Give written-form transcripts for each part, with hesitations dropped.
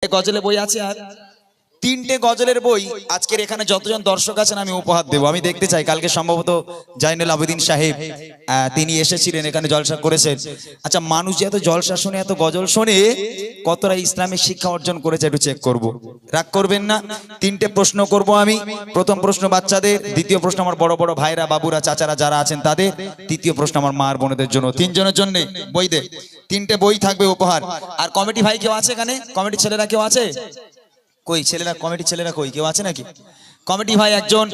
গজলে বই আছে আর তিনটে গজলের বই আজকের এখানে যতজন দর্শক আছেন আমি উপহার দেবো। আমি দেখতে চাই, কালকে সম্ভবত জাইনুল আবেদিন সাহেব তিনি এসেছিলেন, এখানে জলসা করেছেন। আচ্ছা, মানুষ যে এত জলসা শুনে, এত গজল শুনে, কতটা ইসলামিক শিক্ষা অর্জন করেছে একটু চেক করব। রাগ করবেন না। তিনটে প্রশ্ন করব আমি। প্রথম প্রশ্ন বাচ্চাদের, দ্বিতীয় প্রশ্ন আমার বড় বড় ভাইরা, বাবুরা, চাচারা যারা আছেন তাদের, তৃতীয় প্রশ্ন আমার মার বোনদের জন্য। তিনজনের জন্য বই দে, তিনটে বই থাকবে উপহার। আর কমিটি ভাই কেউ আছে এখানে? কমিটি ছেলেরা কেউ আছে? কই ছেলেরা, কমিটি ছেলেরা কই, কেউ আছে নাকি? কমিটি ভাই একজন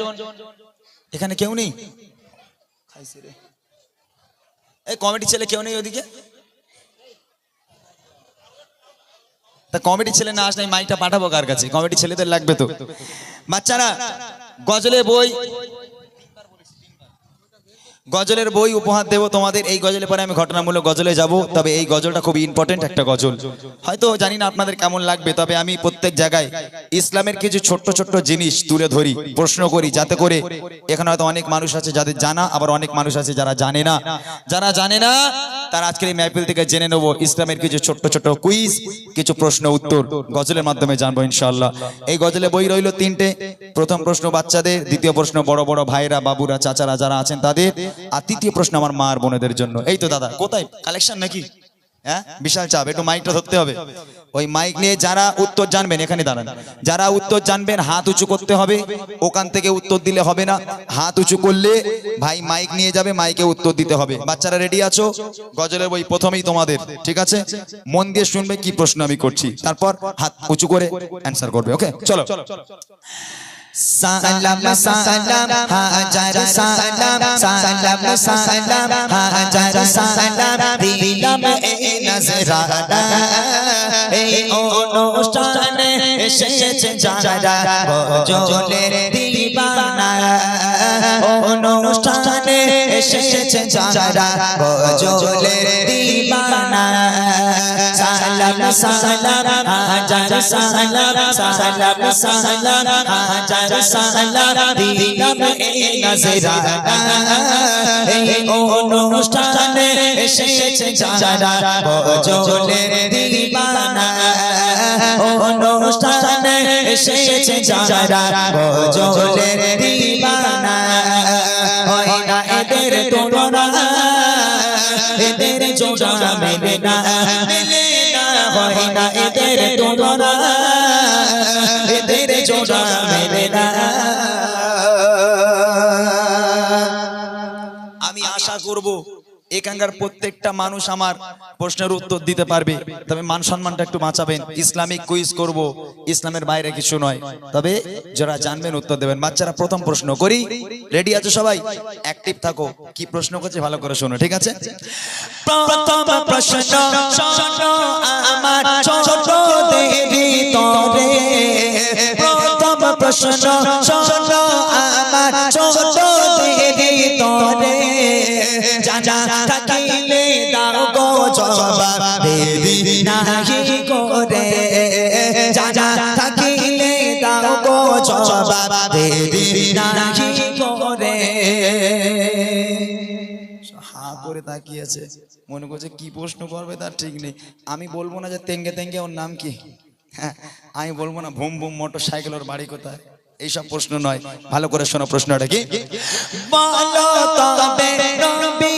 এখানে কেউ নেই? এই কমিটি ছেলে কেউ নেই ওদিকে? তা কমিটি ছেলে না আসলে মাইকটা পাঠাবো কার কাছে? কমিটি ছেলেদের লাগবে তো। বাচ্চারা গজলের বই, গজলের বই উপহার দেবো তোমাদের। এই গজলের পরে আমি ঘটনামূলক গজলে যাব, তবে এই গজলটা খুব ইম্পর্টেন্ট একটা গজল। হয়তো জানি না আপনাদের কেমন লাগবে, তবে আমি প্রত্যেক জায়গায় ইসলামের কিছু ছোট্ট ছোট্ট জিনিস তুলে ধরি, প্রশ্ন করি, যাতে করে এখানে হয়তো অনেক মানুষ আছে যাদের জানা, আবার অনেক মানুষ আছে যারা জানে না। যারা জানে না তারা আজকের এই মাহফিল থেকে জেনে নেবো ইসলামের কিছু ছোট্ট ছোট্ট কুইজ, কিছু প্রশ্ন উত্তর গজলের মাধ্যমে জানবো ইনশাআল্লাহ। এই গজলে বই রইল তিনটে। প্রথম প্রশ্ন বাচ্চাদের, দ্বিতীয় প্রশ্ন বড় বড় ভাইরা, বাবুরা, চাচারা যারা আছেন তাদের, আর তৃতীয় প্রশ্ন আমার মার বোনদের জন্য। এই তো দাদা, কোথায় কালেকশন নাকি? হ্যাঁ, বিশাল চাপ, একটু মাইকটা ধরতে হবে। ওই মাইক নিয়ে যারা উত্তর জানবেন এখানে দাঁড়ান। যারা উত্তর জানবেন হাত উঁচু করতে হবে। ওখান থেকে উত্তর দিলে হবে না, হাত উঁচু করলে ভাই মাইক নিয়ে যাবে, মাইকে উত্তর দিতে হবে। বাচ্চারা রেডি আছো? গজলের বই প্রথমেই তোমাদের, ঠিক আছে? মন দিয়ে শুনবে কি প্রশ্ন আমি করছি, তারপর হাত উঁচু করে অ্যান্সার করবে। ওকে, চলো। সালাম সালাম হাজার সালাম, সালাম সালাম হাজার সালাম, দিলাম এই নজরানা, এই অনুষ্ঠানে এসেছে যারা গজলের দিবানা, অনুষ্ঠানে এসেছে যারা গজলের দিবানা। সালাম সালাম হাজার সালাম, সালাম সালাম হাজার সালাম, দিলাম এই নজরানা, এই অনুষ্ঠানে এসেছে যারা গজলের দিবানা, অনুষ্ঠানে এসেছে যারা গজলের দিবানা। হয় না এদের তুলনা, এদের জোড়া মেলে না, মেলে না, হয় না এদের তুলনা, এদের জোড়া মেলে না। আমি আশা করব এখানকার প্রত্যেকটা মানুষ আমার প্রশ্নের উত্তর দিতে পারবে, তবে মান সম্মানটা একটু বাঁচাবেন। ইসলামিক কুইজ করব, ইসলামের বাইরে কিছু নয়, তবে যারা জানবেন উত্তর দেবেন। বাচ্চারা প্রথম প্রশ্ন করি, রেডি আছো সবাই? অ্যাক্টিভ থাকো, কি প্রশ্ন করছে ভালো করে শোনো, ঠিক আছে? প্রথম প্রশ্ন শোনো আমার ছোট দেবী তোরে, প্রথম প্রশ্ন শোনো আমার ছোট দেবী তোরে, জানা থাকিলে দাও গো জবাব, দেবী নাহি করে, জানা থাকিলে দাও গো জবাব, দেবী নাহি করে। হা করে তাকিয়েছে, মনে করছে কি প্রশ্ন করবে তার ঠিক নেই। আমি বলবো না যে তেঙ্গে তেঙ্গে ওর নাম কি, হ্যাঁ আমি বলবো না ভুম ভুম মোটর সাইকেল ওর বাড়ি কোথায়, এইসব প্রশ্ন নয়। ভালো করে শোনো প্রশ্নটা কি। বলো তবে নবী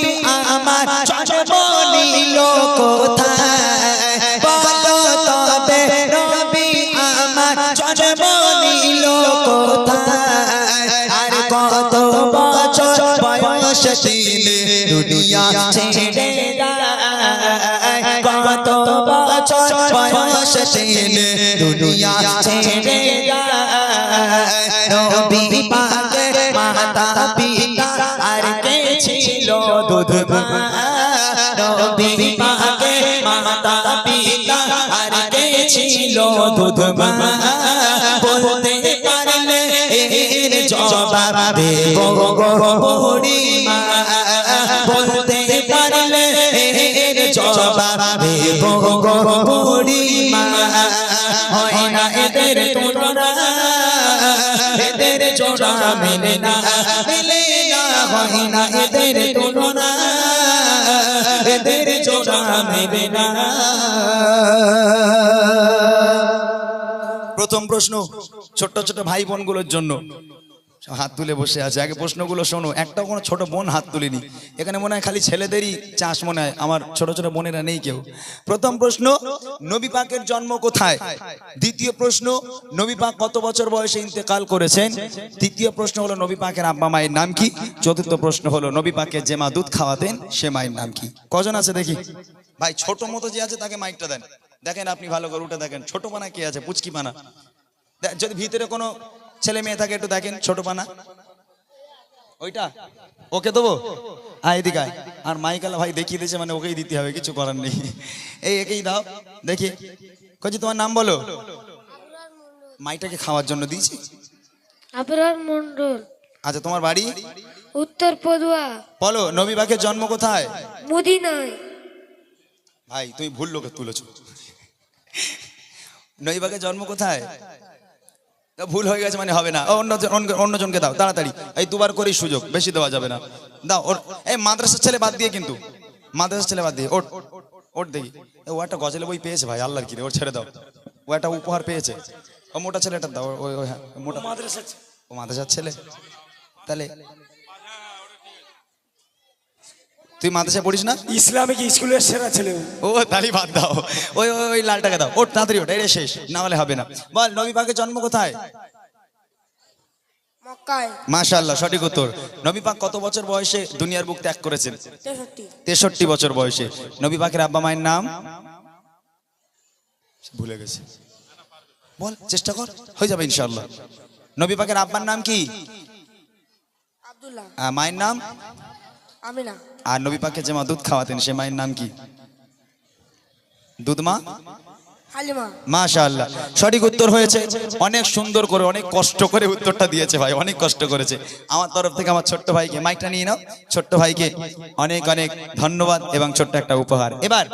আমার জন্ম নিল কোথায়, বলো তবে নবী আমার জন্ম নিল কোথায়, আর কত বছর বয়স তিনি দুনিয়া ছেড়ে যায়, কত বছর বয়স তিনি দুনিয়া ছেড়ে যায়। নবী পাকের মাতা পিতা আর কে ছিল দুধ মা, নবী পাকের মাতা পিতা আর কে ছিল দুধ মা, বলতে পারলে এর জবাব দেব গো বুড়িমা, বলতে পারলে এর জবাব দেব গো বুড়িমা। হয় না এদের তুলনা, এদের জোড়া মেলে না, মেলে না, হয় না এদের তুলনা, এদের জোড়া মেলে না। প্রথম প্রশ্ন ছোট্ট ছোট ভাই বোনগুলোর জন্য, হাত তুলে বসে আছে। আগে প্রশ্নগুলো শোনো, একটাও কোনো ছোট বোন হাত তুলিনি। এখানে মনে হয় খালি ছেলেদেরই চাষ, মনে হয় আমার ছোট ছোট বোনেরা নেই কেউ। প্রথম প্রশ্ন, নবী পাকের জন্ম কোথায়? দ্বিতীয় প্রশ্ন, নবী পাক কত বছর বয়সে ইন্তেকাল করেছেন? তৃতীয় প্রশ্ন হলো নবী পাকের আব্বা মায়ের নাম কি? চতুর্থ প্রশ্ন হলো নবী পাকের যে মা দুধ খাওয়াতেন সে মায়ের নাম কি? কজন আছে দেখি ভাই? ছোট মতো যে আছে তাকে মাইকটা দেন। দেখেন আপনি ভালো করে উঠে দেখেন, ছোট পানা কে আছে? পুচকি পানা। যদি ভিতরে কোনো ছেলে মেয়ে থাকে একটু দেখেন, ছোট পানা ওইটা, ওকে দেবো? এদিকে আয়। আর মাইকালা ভাই দেখিয়ে দিয়েছে মানে ওকেই দিতে হবে, কিছু করার নেই। এই একেই দাও দেখি। কজি তোমার নাম বলো। মাইটাকে খাওয়ার জন্য দিয়েছি। আবরার মন্ডল। আচ্ছা তোমার বাড়ি? উত্তর পদুয়া। বলো নবী পাকের জন্ম কোথায়? মদিনায়। ভাই তুমি ভুল লোকে তুলেছো। নবী পাকের জন্ম কোথায়? ভুল হয়ে গেছে মানে হবে না, অন্যজনকে দাও তাড়াতাড়ি। এই দুবার করেই সুযোগ, বেশি দেওয়া যাবে না। দাও ওর। এই মাদ্রাসার ছেলে বাদ দিয়ে, কিন্তু মাদ্রাসার ছেলে বাদ দিয়ে ওট ওট দেখি। ও একটা গজলে বই পেয়েছে ভাই, আল্লাহর কি রে, ওর ছেড়ে দাও। ও একটা উপহার পেয়েছে। ও মোটা ছেলেটা দাও। ওই হ্যাঁ মোটা মাদ্রাসার, ও মাদ্রাসার ছেলে। তাহলে তুই মাদ্রাসায় পড়িস না? ইসলামিক স্কুলের সেরা ছেলে। ও তালি বাদ দাও। ওই ওই লালটাকে দাও। ওর তাড়াতাড়ি ওটা, এটা শেষ না হলে হবে না। বল নবী পাকের জন্ম কোথায়? মক্কায়। মাশাআল্লাহ, সঠিক উত্তর। নবী পাক কত বছর বয়সে দুনিয়ার বুক ত্যাগ করেছেন? 63 বছর বয়সে। নবী পাকের আব্বা মায়ের নাম? ভুলে গেছে। বল, চেষ্টা কর, হয়ে যাবে ইনশাআল্লাহ। নবী পাকের আব্বার নাম কি? আব্দুল্লাহ। মায়ের নাম? আমিনা। আর নবী পাকে যে মা দুধ খাওয়াতেন সে মায়ের নাম কি? দুধ মা? হালিমা। মাশাআল্লাহ, সঠিক উত্তর হয়েছে। অনেক সুন্দর করে, অনেক কষ্ট করে উত্তরটা দিয়েছে ভাই, অনেক কষ্ট করেছে। আমার তরফ থেকে আমার ছোট্ট ভাইকে, মাইকটা নিয়ে নাও, ছোট্ট ভাইকে অনেক অনেক ধন্যবাদ এবং ছোট্ট একটা উপহার। এবার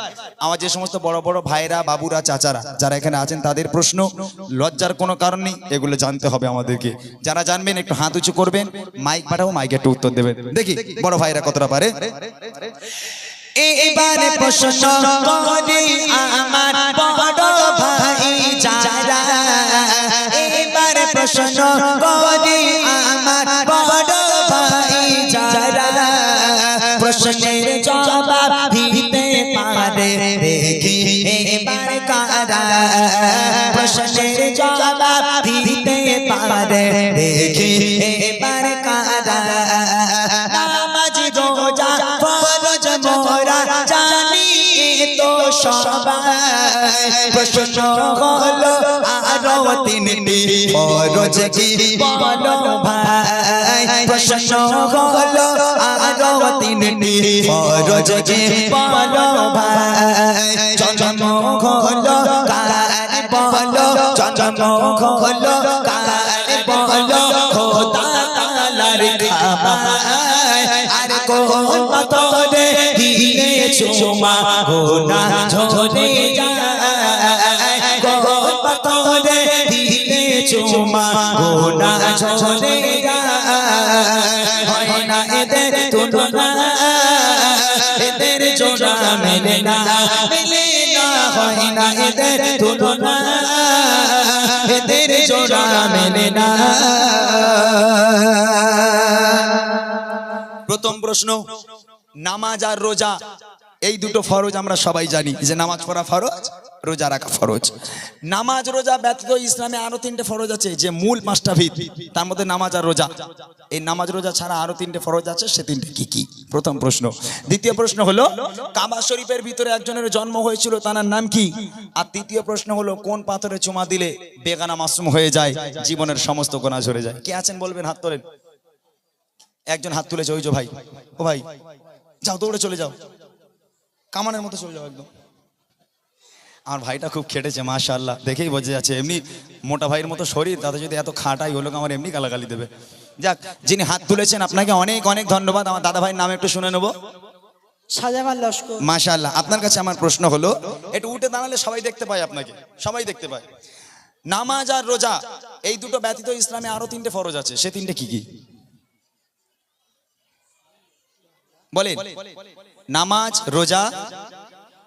আমার যে সমস্ত বড় বড় ভাইরা, বাবুরা, চাচারা যারা এখানে আছেন তাদের প্রশ্ন, লজ্জার কোনো কারণ নেই, এগুলো জানতে হবে আমাদেরকে। যারা জানবেন একটু হাত উঁচু করবেন, মাইক পাঠাবো, মাইকে একটু উত্তর দেবেন। দেখি বড় ভাইরা কতটা পারে। এবারে প্রশ্ন করি আমার বড় ভাই যারা, এবারে প্রশ্ন করি আমার বড় ভাই যারা, প্রশ্নের জবাব দিতে পারে দেখি এবার কারা, প্রশ্নের জবাব দিতে পারে দেখি এবার কারা। নামাজ রোজা ফরজ মোরা জানি তো সবাই, প্রশ্ন হলো আরো তিনটি ফরজ কি বলো ভাই, প্রশ্ন হলো আরো তিনটি ফরজ কি বলো ভাই। জন্ম হলো কার বলো, জন্ম হলো কার বলো, খোদা তাআলার খাবাই। আর কোন পাথরে দিলে চুমা গুনাহ ঝরে যায়, কোন পাথরে দিলে চুমা গুনাহ ঝরে যায়। হয় না এদের তুলনা, এদের জোড়া মেলে না, মেলে না, হয় না এদের তুলনা, এদের জোড়া মেলে না। প্রথম প্রশ্ন, নামাজ আর রোজা এই দুটো ফরজ আমরা সবাই জানি, যে নামাজ পড়া ফরজ, রোজা রাখা ফরজ। নামাজ রোজা ব্যতীত ইসলামে আরো তিনটে ফরজ আছে, যে মূল পাঁচটা ভিত, তার মধ্যে নামাজ আর রোজা। এই নামাজ রোজা ছাড়া আরো তিনটে ফরজ আছে, সে তিনটে কি কি? প্রথম প্রশ্ন। দ্বিতীয় প্রশ্ন হলো কাবা শরীফের ভিতরে একজনের জন্ম হয়েছিল, তার নাম কি? আর তৃতীয় প্রশ্ন হলো কোন পাথরে চুমা দিলে বেগানা মাসুম হয়ে যায়, জীবনের সমস্ত গুনাহ ঝরে যায়? কে আছেন বলবেন, হাত তোলেন। একজন হাত তুলেছে, ওই যে ভাই। ও ভাই যাও, দৌড়ে চলে যাও, কামানের মতো চলে যাও একদম। আমার ভাইটা খুব খেটেছে মাশাআল্লাহ, দেখেই বোঝা যাচ্ছে। এমনি মোটা ভাইয়ের মতো শরীর, তাতে যদি এত খাটাই হলো, আমার এমনি গালাগালি দেবে। যাক, যিনি হাত তুলেছেন আপনাকে অনেক অনেক ধন্যবাদ। আমার দাদা ভাইয়ের নাম একটু শুনে নেবো। শাহজামাল লস্কর। মাশাআল্লাহ, আপনার কাছে আমার প্রশ্ন হলো, একটু উঠে দাঁড়ালে সবাই দেখতে পায় আপনাকে, সবাই দেখতে পায়। নামাজ আর রোজা এই দুটো ব্যতীত ইসলামে আরো তিনটে ফরজ আছে, সে তিনটে কি কি বলেন? নামাজ, রোজা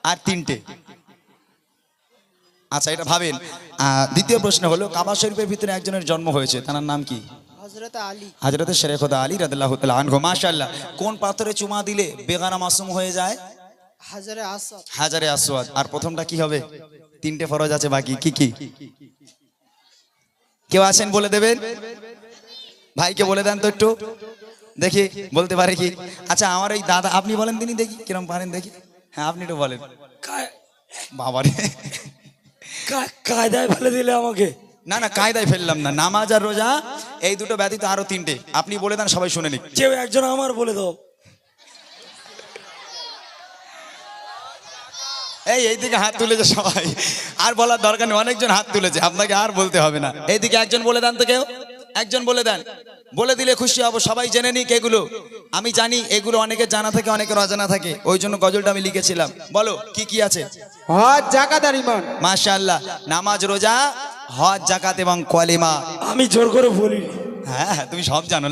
আর তিনটে। আচ্ছা এটা ভাবেন। দ্বিতীয় প্রশ্ন হলো কাবা শরীফের ভিতরে একজনের জন্ম হয়েছে, তার নাম কি? হযরত আলী। হযরত শেরেখুদা আলী রাদিয়াল্লাহু তাআলা আনহু। মাশাআল্লাহ। কোন পাথরে চুমা দিলে বেগানা মাসুম হয়ে যায়? হাজারে আসদ। হাজারে আসওয়াদ। আর প্রথমটা কি হবে? তিনটে ফরজ আছে বাকি, কি কি? কেউ আছেন বলে দেবেন? ভাইকে বলে দেন তো একটু দেখি বলতে পারে কি। আচ্ছা আমার এই দাদা, আপনি বলেন তিনি দেখি কিরম পারেন দেখি। হ্যাঁ আপনি একটু বলেন। বাবারে কায়দায় ফেলে দিলে আমাকে। না না কায়দায় ফেললাম না, নামাজ আর রোজা এই দুটো ব্যতীত আরো তিনটে আপনি বলে দেন, সবাই শুনে নিক। কেউ একজন আমার বলে দাও। এইদিকে হাত তুলেছে সবাই, আর বলার দরকার নেই, অনেকজন হাত তুলেছে, আপনাকে আর বলতে হবে না। এইদিকে একজন বলে দেন তো, কেউ একজন বলে দেন, বলে দিলে খুশি হব। সবাই জেনে নিক এগুলো, আমি জানি এগুলো অনেকের জানা থাকে অনেকের অজানা থাকে, ওই জন্য গজলটা আমি লিখেছিলাম। বলো কি কি আছে? হজ, যাকাত আর ঈমান। মাশাআল্লাহ। নামাজ, রোজা, হজ, যাকাত এবং কলেমা। আমি জোর করে বলি। হ্যাঁ তুমি সব জানো।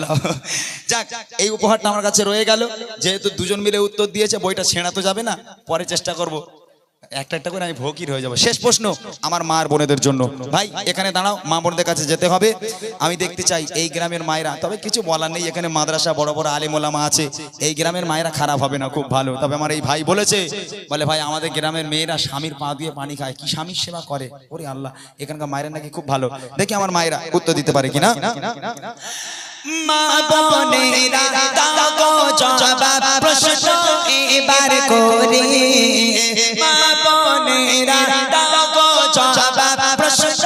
যাক এই উপহারটা আমার কাছে রয়ে গেল, যেহেতু দুজন মিলে উত্তর দিয়েছে, বইটা ছেঁড়া তো যাবে না, পরে চেষ্টা করব একটা একটা করে আমি ভকির হয়ে যাবো। শেষ প্রশ্ন আমার মার বোনেদের জন্য। ভাই এখানে দাঁড়াও, মা বোনদের কাছে যেতে হবে। আমি দেখতে চাই এই গ্রামের মায়েরা, তবে কিছু বলার নেই, এখানে মাদ্রাসা বড় বড় আলেম ওলামা আছে, এই গ্রামের মায়েরা খারাপ হবে না, খুব ভালো। তবে আমার এই ভাই বলেছে, বলে ভাই আমাদের গ্রামের মেয়েরা স্বামীর পা দিয়ে পানি খায়, কি স্বামীর সেবা করে, ওরে আল্লাহ, এখানকার মায়েরা নাকি খুব ভালো। দেখি আমার মায়েরা উত্তর দিতে পারে কিনা। মা বোনেরা দাও গো জবাব, প্রশ্ন এবার করি। মা বোনেরা দাও গো জবাব, প্রশ্ন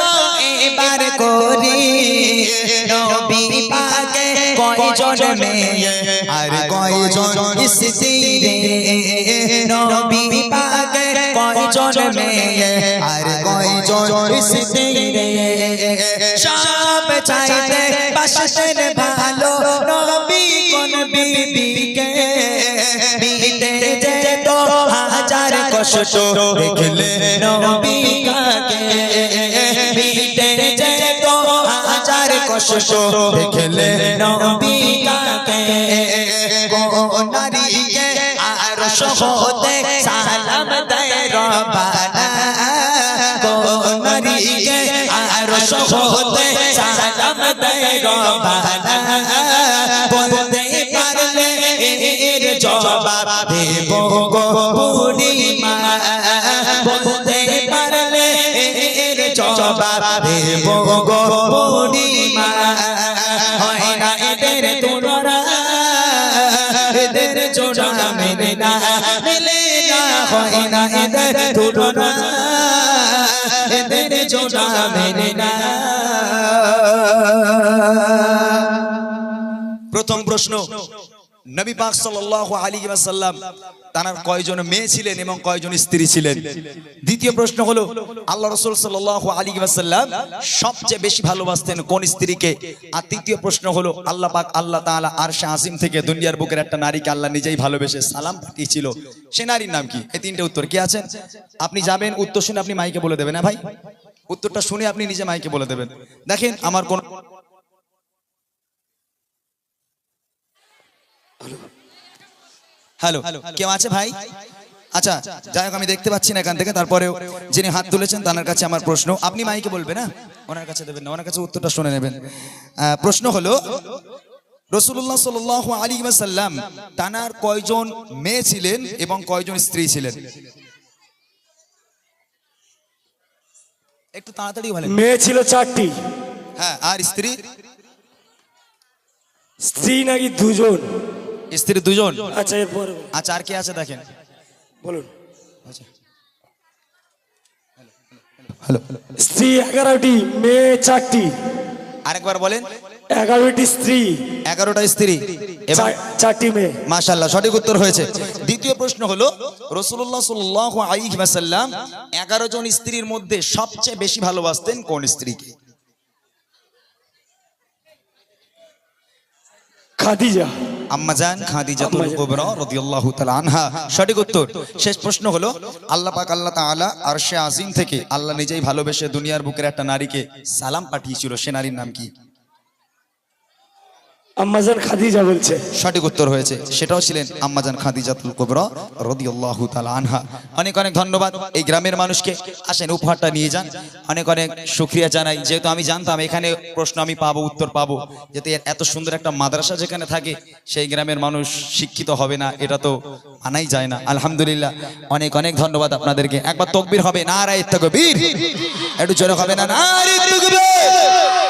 এবার করি। নবী পাকে কয়জন মেয়ে আর কয়জন স্ত্রী রে? নবী পাকে কয়জন মেয়ে আর কয়জন স্ত্রী রে? সব চাইতে বাসতেন ভালো নবী কোন বিবিকে, মিটে যেত হাজার কষ্ট দেখলে নবী কাকে। মিটে যেত হাজার কষ্ট দেখলে নবী কাকে। কোন নারীকে আর সহতে সালাম দেয় রব্বানা, কোন নারীকে আর সহতে সালাম দেয় রব্বানা। বলতে পারলে এর জবাব দেব গো পূর্ণিমা, বলতে পারলে এর জবাব দেব গো পূর্ণিমা। হয় না এদের তুলনা, এদের জোড়া মেলে না, মেলে না। হয় না এদের তুলনা, এদের জোড়া মেলে না। প্রথম প্রশ্ন, নবী পাক সাল্লাল্লাহু আলাইহি ওয়াসাল্লাম তার কয়জন মেয়ে ছিলেন এবং কয়জন স্ত্রী ছিলেন? দ্বিতীয় প্রশ্ন হলো আল্লাহ রাসূল সাল্লাল্লাহু আলাইহি ওয়াসাল্লাম সবচেয়ে বেশি ভালোবাসতেন কোন স্ত্রীকে? আর তৃতীয় প্রশ্ন হলো আল্লাহ পাক আল্লাহ তাআলা আরশে আজিম থেকে দুনিয়ার বুকের একটা নারীকে আল্লাহ নিজেই ভালোবেসে সালাম পাঠিয়েছিল, সে নারীর নাম কি? এই তিনটে উত্তর কি আছেন? আপনি যাবেন, উত্তর শুনে আপনি মাইকে বলে দেবেন। হ্যাঁ ভাই, উত্তরটা শুনে আপনি নিজে মাইকে বলে দেবেন। দেখেন আমার কোন হ্যালো কেউ আছে ভাই? আচ্ছা যাই হোক, আমি দেখতে পাচ্ছি না এখান থেকে, তারপরেও যিনি হাত তুলেছেন তার কাছে আমার প্রশ্ন, আপনি মাইকে বলবেন না, ওনার কাছে দেবেন না, ওনার কাছে উত্তরটা শুনে নেবেন। প্রশ্ন হলো রাসূলুল্লাহ সাল্লাল্লাহু আলাইহি ওয়াসাল্লাম তানার কয়জন মেয়ে ছিলেন এবং কয়জন স্ত্রী ছিলেন? একটু তাড়াতাড়ি বলেন। মেয়ে ছিল 4টি। হ্যাঁ, আর স্ত্রী? স্ত্রী নাকি 2জন? স্ত্রী 2জন। আচ্ছা এরপরে আচ্ছা আর কে আছে দেখেন, বলুন। আচ্ছা হ্যালো, স্ত্রী 11টি, মেয়ে 4টি। আরেকবার বলেন। 11টি স্ত্রী, 11টা স্ত্রী এবং 4টি মেয়ে। মাশাআল্লাহ, সঠিক উত্তর হয়েছে। দ্বিতীয় প্রশ্ন হলো রাসূলুল্লাহ সাল্লাল্লাহু আলাইহি ওয়াসাল্লাম 11 জন স্ত্রীর মধ্যে সবচেয়ে বেশি ভালোবাসতেন কোন স্ত্রীকে? খাদিজা, আম্মাজান খাদিজাতুল কুবরা রাদিয়াল্লাহু তাআলা আনহা, সঠিক উত্তর। শেষ প্রশ্ন হলো আল্লাহ পাক আল্লাহ তাআলা আরশে আজিম থেকে আল্লাহ নিজেই ভালোবেসে দুনিয়ার বুকের একটা নারীকে সালাম পাঠিয়েছিল, সে নারীর নাম কি? আম্মাজান খাদিজা বলছে। সঠিক উত্তর হয়েছে, সেটাও ছিলেন আম্মাজান খাদিজাতুল কুবরা রাদিয়াল্লাহু তাআলা আনহা। অনেক অনেক ধন্যবাদ এই গ্রামের মানুষকে। আসেন উপহারটা নিয়ে যান। অনেক অনেক শুকরিয়া জানাই, যেহেতু আমি জানতাম এখানে প্রশ্ন আমি পাবো, উত্তর পাবো, যেহেতু এত সুন্দর একটা মাদ্রাসা যেখানে থাকে সেই গ্রামের মানুষ শিক্ষিত হবে না, এটা তো মানাই যায় না। আলহামদুলিল্লাহ, অনেক অনেক ধন্যবাদ আপনাদেরকে। একবার তাকবীর হবে, নারায়ে তাকবীর, একটু জোরে হবে না, নারায়ে তাকবীর।